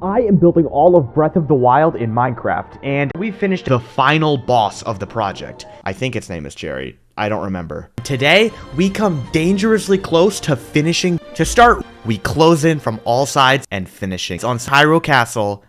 I am building all of Breath of the Wild in Minecraft, and we finished the final boss of the project. I think its name is Jerry. I don't remember. Today, we come dangerously close to finishing. To start, we close in from all sides and finishing. On Hyrule Castle,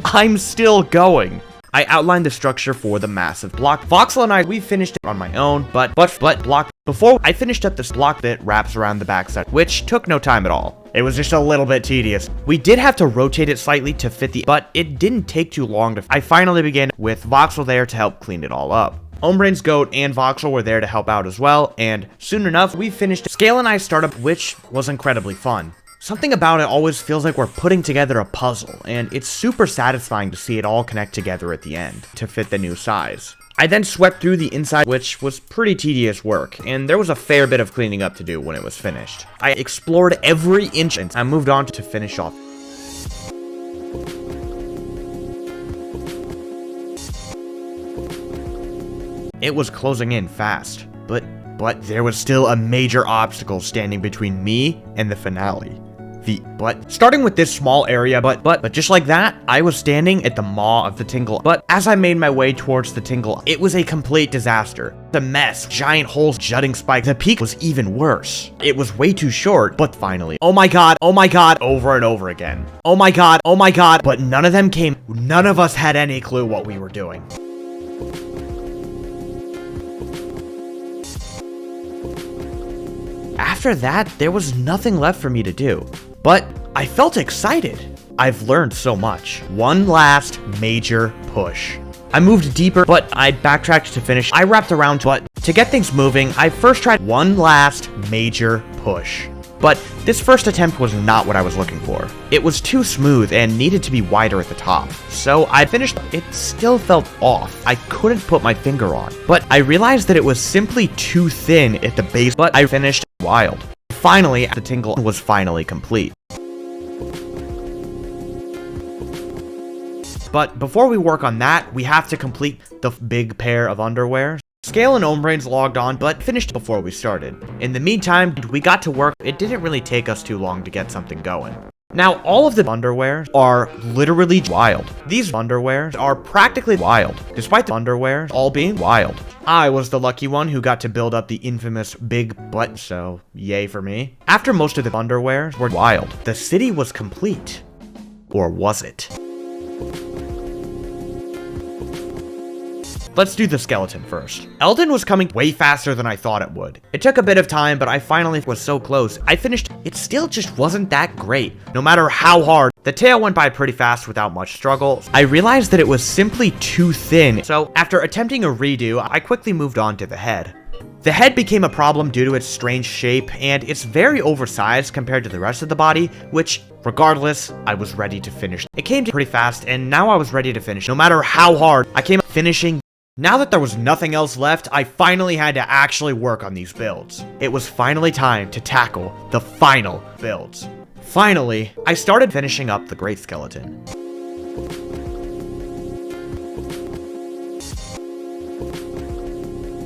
I'm still going. I outlined the structure for the massive block. Voxel and we finished it on my own, but block. Before I finished up this block that wraps around the backside, which took no time at all. It was just a little bit tedious. We did have to rotate it slightly to fit but it didn't take too long to. I finally began with Voxel there to help clean it all up. Ombrain's Goat and Voxel were there to help out as well, and soon enough, we finished Scale and I startup, which was incredibly fun. Something about it always feels like we're putting together a puzzle, and it's super satisfying to see it all connect together at the end, to fit the new size. I then swept through the inside, which was pretty tedious work, and there was a fair bit of cleaning up to do when it was finished. I explored every inch, and I moved on to finish off. It was closing in fast, but there was still a major obstacle standing between me and the finale. Starting with this small area, but just like that, I was standing at the maw of the Tingle. But as I made my way towards the Tingle, it was a complete disaster. The mess, giant holes, jutting spikes. The peak was even worse. It was way too short, but finally, oh my god, over and over again. Oh my god, but none of them came. None of us had any clue what we were doing. After that, there was nothing left for me to do. But I felt excited. I've learned so much. One last major push. I moved deeper, but I backtracked to finish. I wrapped around, but to get things moving, I first tried one last major push. But this first attempt was not what I was looking for. It was too smooth and needed to be wider at the top. So I finished. It still felt off. I couldn't put my finger on. But I realized that it was simply too thin at the base, but I finished wild. Finally, the Tingle was finally complete. But before we work on that, we have to complete the big pair of underwear. Scale and Ombrains logged on, but finished before we started. In the meantime, we got to work. It didn't really take us too long to get something going. Now, all of the underwear are literally wild. These underwear are practically wild, despite the underwear all being wild. I was the lucky one who got to build up the infamous big butt, so yay for me. After most of the underwear were wild, the city was complete. Or was it? Let's do the skeleton first. Eldon was coming way faster than I thought it would. It took a bit of time, but I finally was so close. I finished. It still just wasn't that great. No matter how hard, the tail went by pretty fast without much struggle. I realized that it was simply too thin. So after attempting a redo, I quickly moved on to the head. The head became a problem due to its strange shape, and it's very oversized compared to the rest of the body, which, regardless, I was ready to finish. It came pretty fast, and now I was ready to finish. No matter how hard, I came up finishing. Now that there was nothing else left, I finally had to actually work on these builds. It was finally time to tackle the final builds. Finally, I started finishing up the Great Skeleton.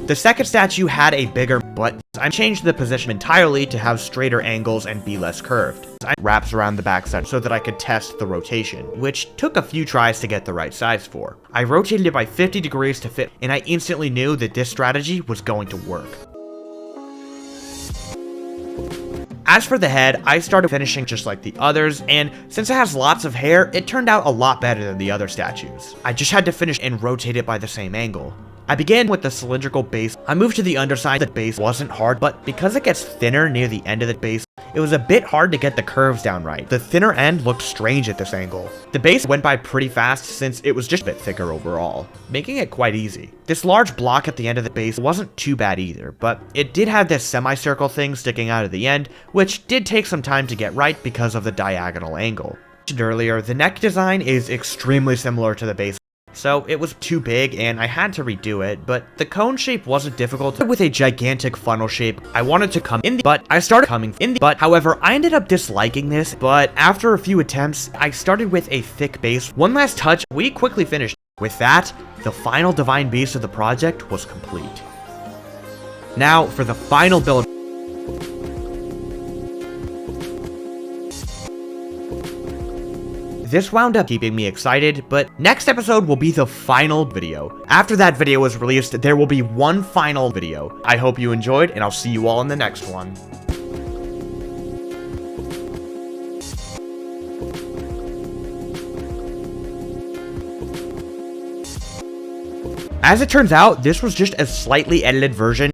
The second statue had a bigger butt. I changed the position entirely to have straighter angles and be less curved. I wraps around the backside so that I could test the rotation, which took a few tries to get the right size for. I rotated it by 50 degrees to fit, and I instantly knew that this strategy was going to work. As for the head, I started finishing just like the others, and since it has lots of hair, it turned out a lot better than the other statues. I just had to finish and rotate it by the same angle. I began with the cylindrical base. I moved to the underside. The base wasn't hard, but because it gets thinner near the end of the base, it was a bit hard to get the curves down right. The thinner end looked strange at this angle. The base went by pretty fast since it was just a bit thicker overall, making it quite easy. This large block at the end of the base wasn't too bad either, but it did have this semicircle thing sticking out of the end, which did take some time to get right because of the diagonal angle. Earlier, the neck design is extremely similar to the base. So it was too big and I had to redo it, but the cone shape wasn't difficult. With a gigantic funnel shape, I wanted to come in the butt. I started coming in the butt. However, I ended up disliking this, but after a few attempts, I started with a thick base. One last touch, we quickly finished. With that, the final divine beast of the project was complete. Now for the final build. this wound up keeping me excited, but next episode will be the final video. After that video is released, there will be one final video. I hope you enjoyed, and I'll see you all in the next one. As it turns out, this was just a slightly edited version